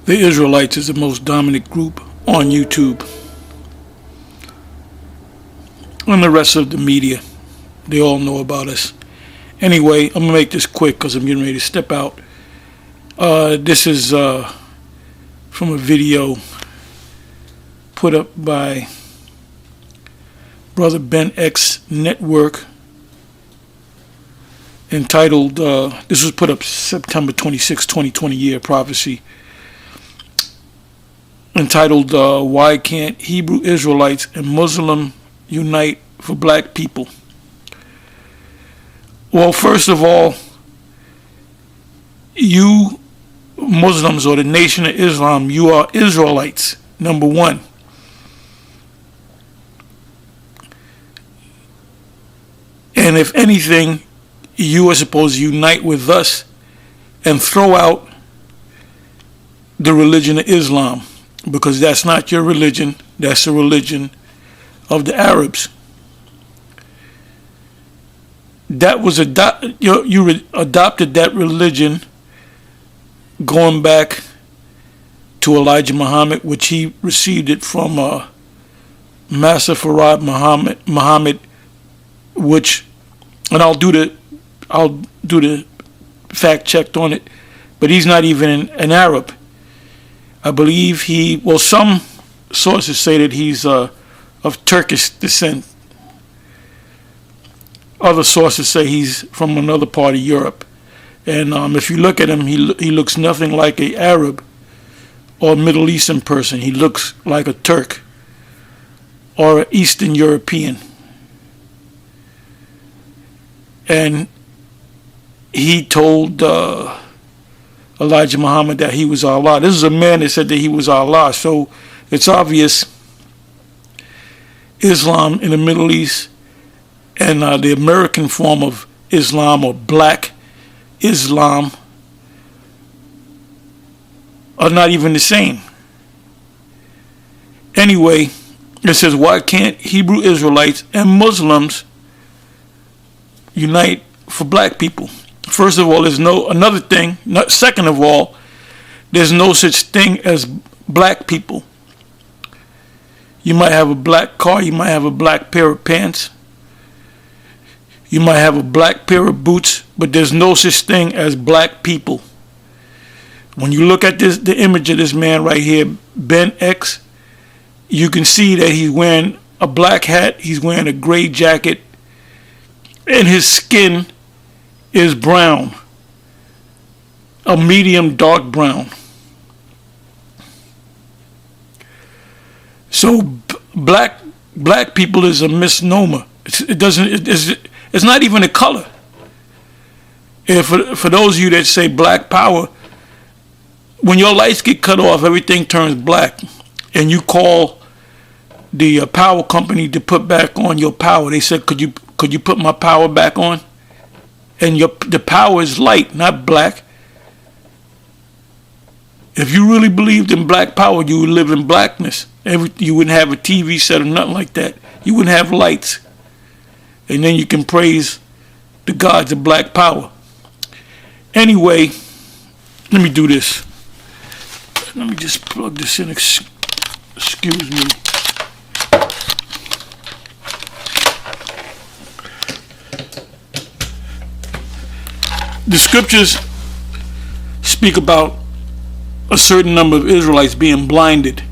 The Israelites is the most dominant group on YouTube. And the rest of the media, they all know about us. Anyway, I'm going to make this quick because I'm getting ready to step out. This is from a video put up by Brother Ben X Network entitled, this was put up September 26, 2020, Year of Prophecy, entitled, Why Can't Hebrew Israelites and Muslim Unite for Black People? Well, first of all, you Muslims or the Nation of Islam, you are Israelites, number one. And if anything, you are supposed to unite with us and throw out the religion of Islam, because that's not your religion, that's the religion of the Arabs. That was you adopted that religion going back to Elijah Muhammad, which he received it from Master Farad Muhammad, which, and I'll do the fact checked on it, but he's not even an Arab. I believe some sources say that he's of Turkish descent. Other sources say he's from another part of Europe. And if you look at him, he looks nothing like an Arab or Middle Eastern person. He looks like a Turk or an Eastern European. And he told Elijah Muhammad that he was Allah. This is a man that said that he was Allah. So it's obvious Islam in the Middle East and the American form of Islam, or black Islam, are not even the same. Anyway, it says, why can't Hebrew Israelites and Muslims unite for black people? First of all, second of all, there's no such thing as black people. You might have a black car, you might have a black pair of pants, you might have a black pair of boots, but there's no such thing as black people. When you look at the image of this man right here, Ben X, you can see that he's wearing a black hat, he's wearing a gray jacket, and his skin is brown, a medium dark brown. So black people is a misnomer. It's not even a color. For those of you that say black power, when your lights get cut off, everything turns black, and you call the power company to put back on your power. They said, could you put my power back on? And the power is light, not black. If you really believed in black power, you would live in blackness. You wouldn't have a TV set or nothing like that. You wouldn't have lights. And then you can praise the gods of black power. Anyway, let me do this. Let me just plug this in. Excuse me. The scriptures speak about a certain number of Israelites being blinded.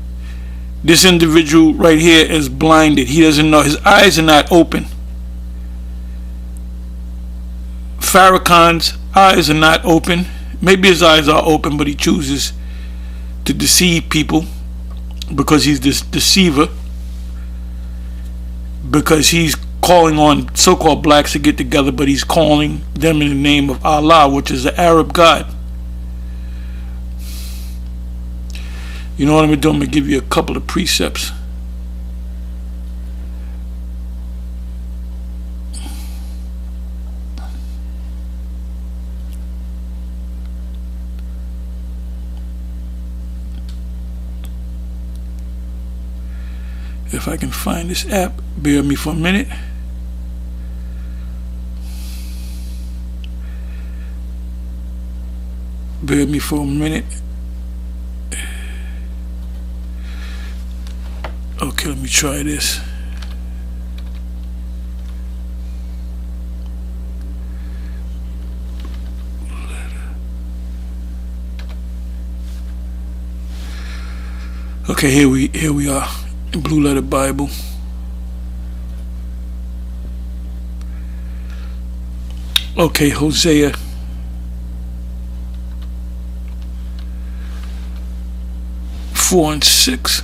This individual right here is blinded. He doesn't know. His eyes are not open. Farrakhan's eyes are not open. Maybe his eyes are open, but he chooses to deceive people because he's this deceiver, because he's calling on so-called blacks to get together, but he's calling them in the name of Allah, which is the Arab God. You know what I'm going to do? I'm going to give you a couple of precepts. If I can find this app, bear with me for a minute. Bear with me for a minute. Okay, let me try this. Okay, here we are in Blue Letter Bible. Okay, Hosea 4 and 6.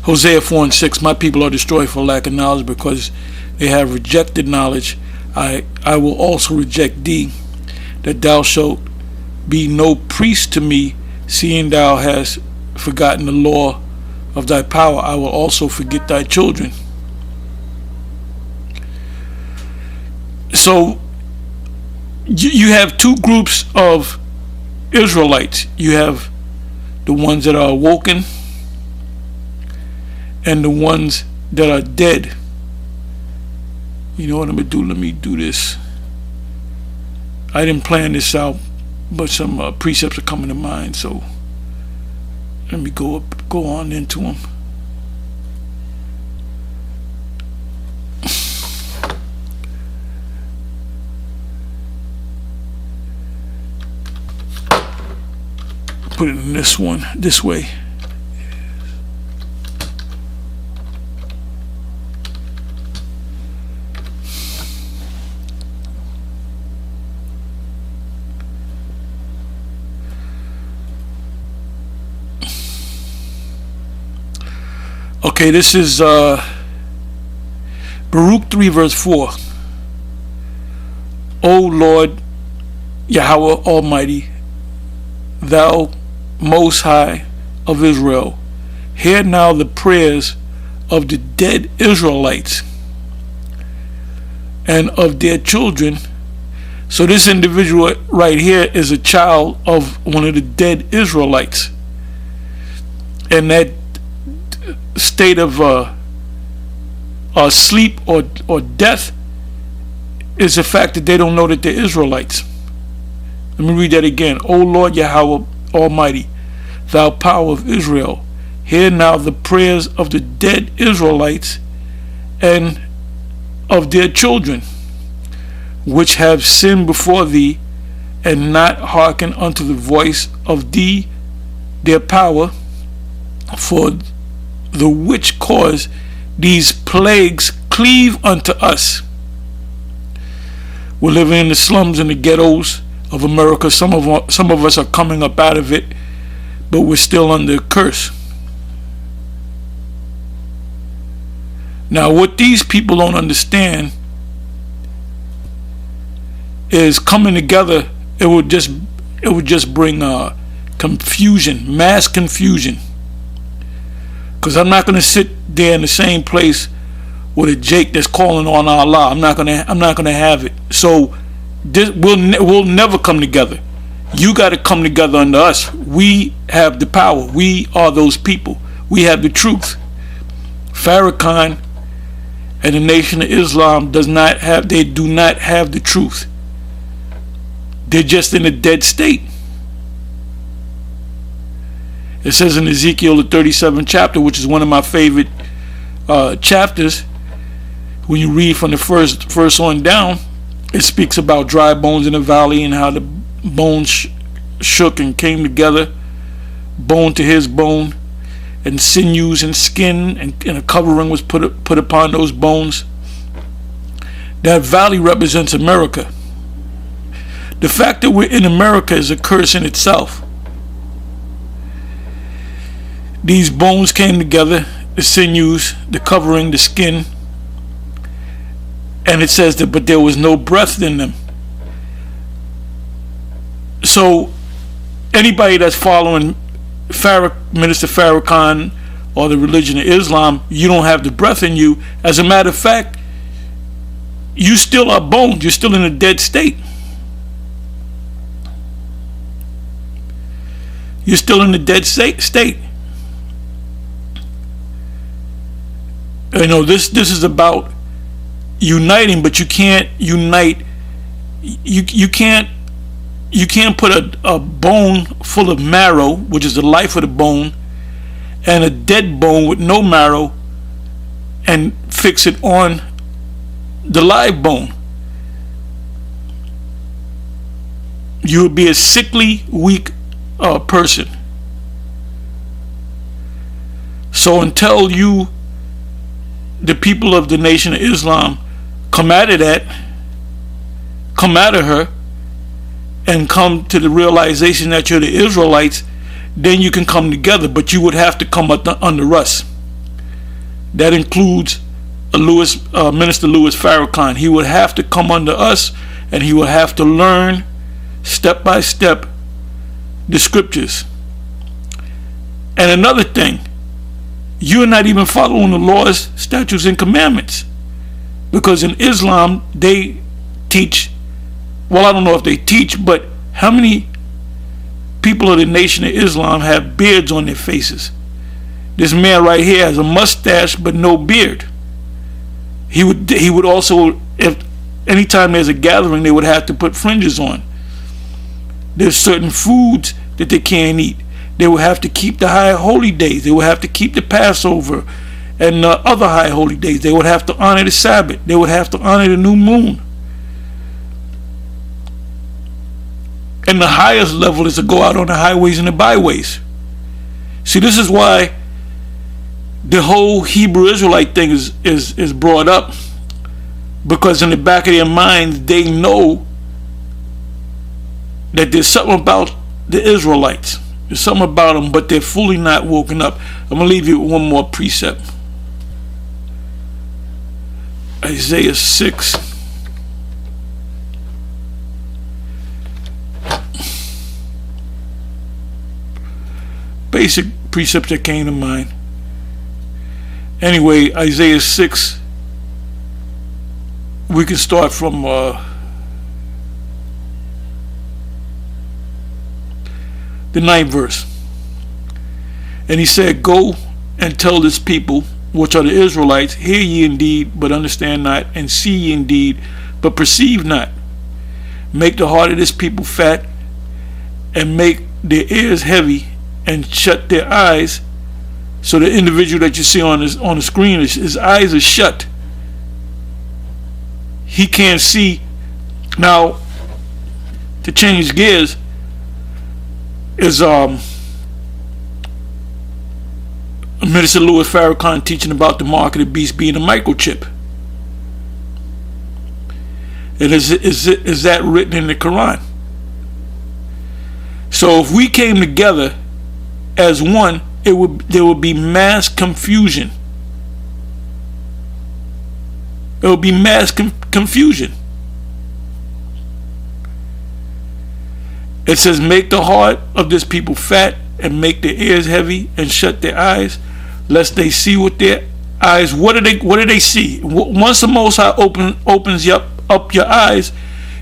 Hosea 4 and 6. My people are destroyed for lack of knowledge, because they have rejected knowledge. I will also reject thee, that thou shalt be no priest to me, seeing thou hast forgotten the law of thy power. I will also forget thy children. So you have two groups of Israelites. You have the ones that are awoken and the ones that are dead. You know what I'm gonna do? Let me do this. I didn't plan this out, but some precepts are coming to mind, so let me go on into them. Put it in this one, this way. Okay, this is Baruch 3 verse 4. O Lord Yahweh Almighty, thou Most High of Israel, hear now the prayers of the dead Israelites and of their children. So this individual right here is a child of one of the dead Israelites, and that state of sleep or death is the fact that they don't know that they're Israelites. Let me read that again. O Lord Yahweh Almighty, thou power of Israel, hear now the prayers of the dead Israelites and of their children, which have sinned before thee, and not hearken unto the voice of thee, their power, for the which cause these plagues cleave unto us. We're living in the slums and the ghettos of America. Some of us are coming up out of it, but we're still under a curse. Now, what these people don't understand is coming together. It would just bring confusion, mass confusion. Because I'm not going to sit there in the same place with a Jake that's calling on Allah. I'm not going to have it. So this we'll never come together. You got to come together under us. We have the power. We are those people. We have the truth. Farrakhan and the Nation of Islam do not have the truth. They're just in a dead state. It says in Ezekiel, the 37th chapter, which is one of my favorite chapters, when you read from the first verse on down, it speaks about dry bones in the valley and how the bones shook and came together, bone to his bone, and sinews and skin and a covering was put upon those bones. That valley represents America. The fact that we're in America is a curse in itself. These bones came together, the sinews, the covering, the skin, and it says that, but there was no breath in them. So anybody that's following Minister Farrakhan or the religion of Islam, you don't have the breath in you. As a matter of fact, you still are bones. You're still in a dead state. You're still in a dead state. You know, this is about uniting, but you can't unite. You can't put a bone full of marrow, which is the life of the bone, and a dead bone with no marrow, and fix it on the live bone. You would be a sickly, weak person. So until you, the people of the Nation of Islam, come out of her, and come to the realization that you're the Israelites, then you can come together. But you would have to come under us. That includes Minister Louis Farrakhan. He would have to come under us, and he would have to learn step by step the scriptures. And another thing, you're not even following the laws, statutes, and commandments, because in Islam they teach, well, I don't know if they teach, but how many people of the Nation of Islam have beards on their faces? This man right here has a mustache but no beard. He would also, if anytime there's a gathering, they would have to put fringes on. There's certain foods that they can't eat. They will have to keep the high holy days. They will have to keep the Passover and other high holy days. They would have to honor the Sabbath. They would have to honor the new moon. And the highest level is to go out on the highways and the byways. See, this is why the whole Hebrew Israelite thing is brought up, because in the back of their minds they know that there's something about the Israelites. There's something about them, but they're fully not woken up. I'm going to leave you with one more precept. Isaiah 6. Basic precepts that came to mind. Anyway, Isaiah 6. We can start from the 9th verse. And he said, "Go and tell this people, which are the Israelites, hear ye indeed, but understand not, and see ye indeed, but perceive not. Make the heart of this people fat, and make their ears heavy, and shut their eyes." So the individual that you see on the screen, his eyes are shut. He can't see. Now, to change gears, is Minister Louis Farrakhan teaching about the mark of the beast being a microchip. And is that written in the Quran? So if we came together as one, there would be mass confusion. There would be mass confusion. It says, "Make the heart of this people fat, and make their ears heavy, and shut their eyes, lest they see with their eyes." What do they see? Once the Most High opens up your eyes,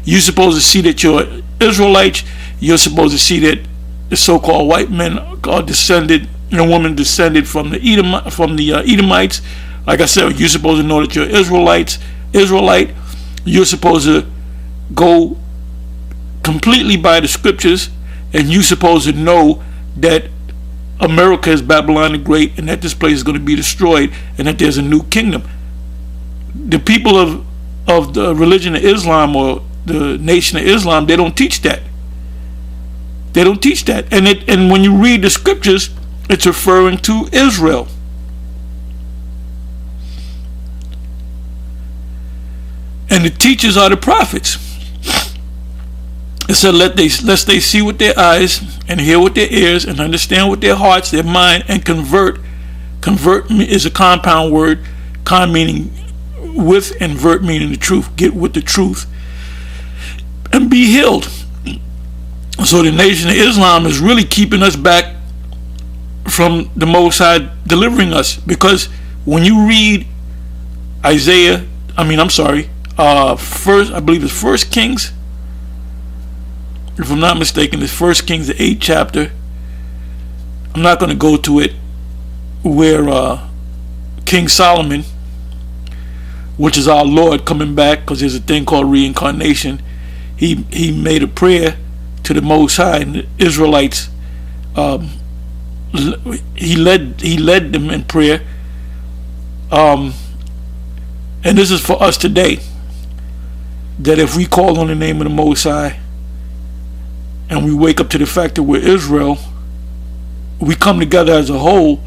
you're supposed to see that you're Israelites. You're supposed to see that the so-called white men are descended, and a woman descended from the Edomites. Like I said, you're supposed to know that you're Israelite. You're supposed to go completely by the scriptures, and you're supposed to know that America is Babylon the Great, and that this place is going to be destroyed, and that there's a new kingdom. The people of the religion of Islam, or the Nation of Islam, they don't teach that. They don't teach that. And when you read the scriptures, it's referring to Israel. And the teachers are the prophets. It said, lest they see with their eyes, and hear with their ears, and understand with their hearts, their mind, and convert. Convert is a compound word. Con meaning with, and vert meaning the truth. Get with the truth, and be healed. So the Nation of Islam is really keeping us back from the Most High delivering us. Because when you read first, I believe it's First Kings, if I'm not mistaken, it's First Kings, the 8th chapter. I'm not going to go to it, where King Solomon which is our Lord coming back, because there's a thing called reincarnation. He made a prayer to the Most High, and the Israelites, he led them in prayer. And this is for us today, that if we call on the name of the Most High and we wake up to the fact that we're Israel, we come together as a whole,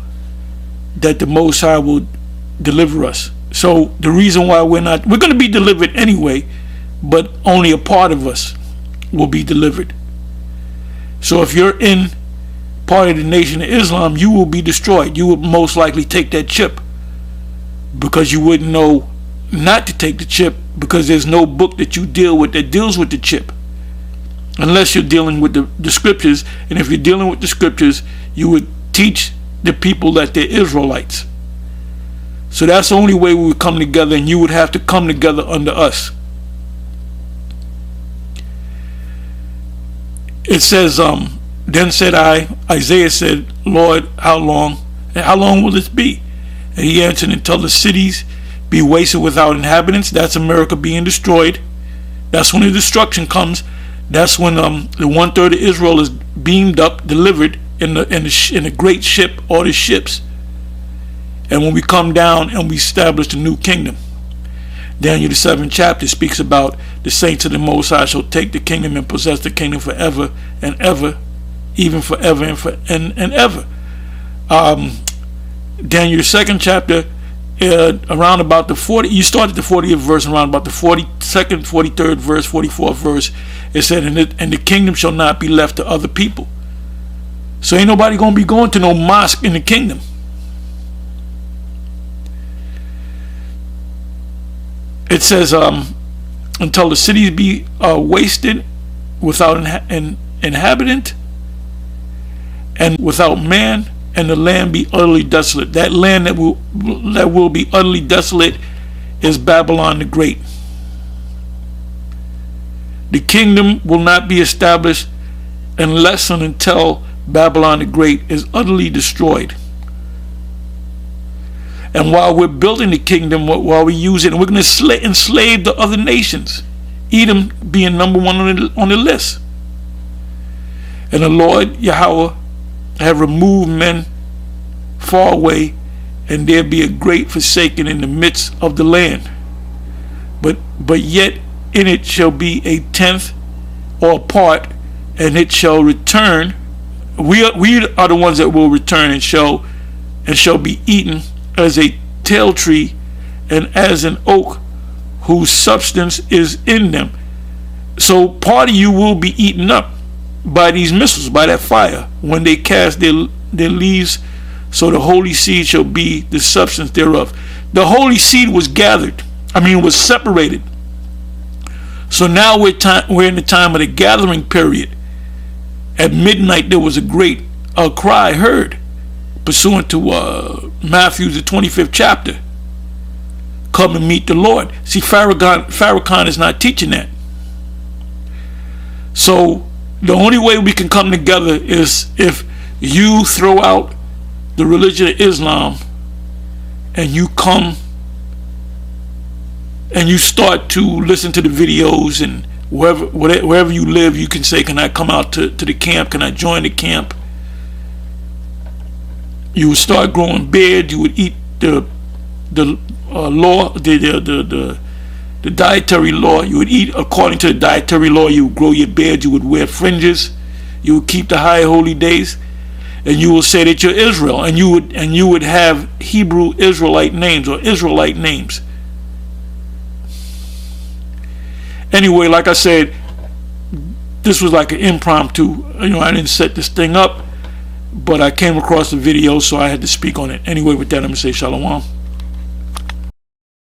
that the Most High will deliver us. So the reason why we're going to be delivered anyway, but only a part of us will be delivered. So if you're in part of the Nation of Islam, you will be destroyed. You will most likely take that chip, because you wouldn't know not to take the chip, because there's no book that you deal with that deals with the chip, unless you're dealing with the scriptures. And if you're dealing with the scriptures, you would teach the people that they're Israelites. So that's the only way we would come together, and you would have to come together under us. It says, then said I, Isaiah said, Lord, how long? And how long will this be? And he answered, until the cities be wasted without inhabitants. That's America being destroyed. That's when the destruction comes. That's when the 1/3 of Israel is beamed up, delivered in the great ship, or the ships. And when we come down and we establish the new kingdom, Daniel the 7th chapter speaks about the saints of the Most High shall take the kingdom and possess the kingdom forever and ever, even forever and ever. Daniel the 2nd chapter, around about the 40, you start at the 40th verse, around about the 42nd, 43rd verse, 44th verse, it said, and the kingdom shall not be left to other people. So ain't nobody gonna be going to no mosque in the kingdom. It says, until the cities be wasted without an inhabitant and without man, and the land be utterly desolate. That land that will be utterly desolate is Babylon the Great. The kingdom will not be established unless and until Babylon the Great is utterly destroyed. And while we're building the kingdom, while we use it, and we're going to enslave the other nations, Edom being number one on the list. And the Lord Yahweh have removed men far away, and there be a great forsaking in the midst of the land. But yet in it shall be a tenth or a part, and it shall return. We are the ones that will return, and shall be eaten as a tall tree, and as an oak whose substance is in them. So part of you will be eaten up by these missiles, by that fire, when they cast their leaves. So the holy seed shall be the substance thereof. The holy seed was gathered, was separated. So now we're in the time of the gathering period. At midnight there was a great cry heard, pursuant to Matthew the 25th chapter. Come and meet the Lord. See, Farrakhan is not teaching that. So the only way we can come together is if you throw out the religion of Islam, and you come and you start to listen to the videos, and wherever you live, you can say, can I come out to the camp? Can I join the camp? You would start growing beard. You would eat the law, the dietary law. You would eat according to the dietary law. You would grow your beard. You would wear fringes. You would keep the high holy days, and you will say that you're Israel, and you would have Hebrew Israelite names, or Israelite names. Anyway, like I said, this was like an impromptu. I didn't set this thing up, but I came across the video, so I had to speak on it. Anyway, with that, I'm going to say shalom.